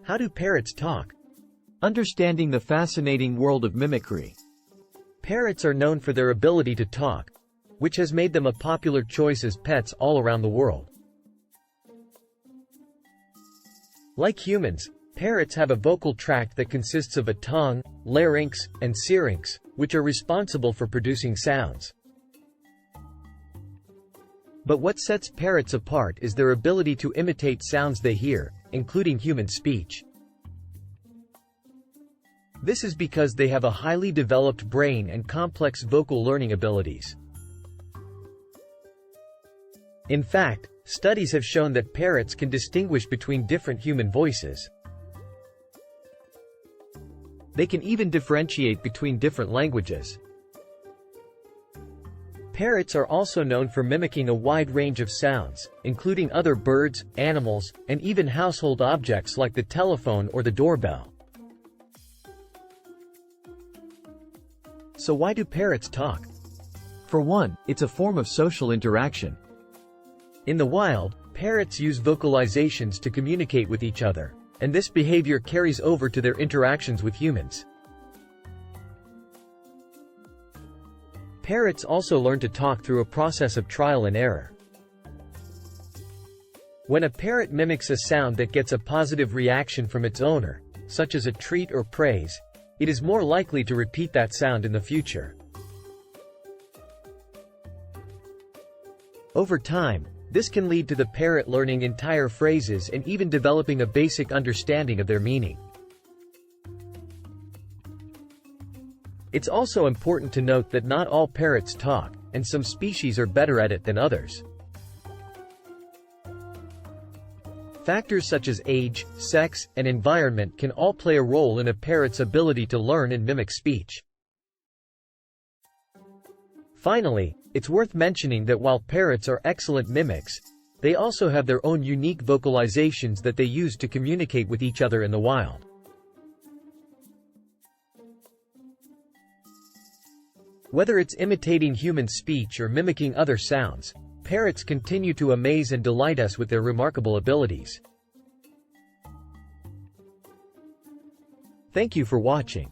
How do parrots talk? Understanding the fascinating world of mimicry. Parrots are known for their ability to talk, which has made them a popular choice as pets all around the world. Like humans, parrots have a vocal tract that consists of a tongue, larynx, and syrinx, which are responsible for producing sounds. But what sets parrots apart is their ability to imitate sounds they hear, including human speech. This is because they have a highly developed brain and complex vocal learning abilities. In fact, studies have shown that parrots can distinguish between different human voices. They can even differentiate between different languages. Parrots are also known for mimicking a wide range of sounds, including other birds, animals, and even household objects like the telephone or the doorbell. So why do parrots talk? For one, it's a form of social interaction. In the wild, parrots use vocalizations to communicate with each other, and this behavior carries over to their interactions with humans. Parrots also learn to talk through a process of trial and error. When a parrot mimics a sound that gets a positive reaction from its owner, such as a treat or praise, it is more likely to repeat that sound in the future. Over time, this can lead to the parrot learning entire phrases and even developing a basic understanding of their meaning. It's also important to note that not all parrots talk, and some species are better at it than others. Factors such as age, sex, and environment can all play a role in a parrot's ability to learn and mimic speech. Finally, it's worth mentioning that while parrots are excellent mimics, they also have their own unique vocalizations that they use to communicate with each other in the wild. Whether it's imitating human speech or mimicking other sounds, parrots continue to amaze and delight us with their remarkable abilities. Thank you for watching.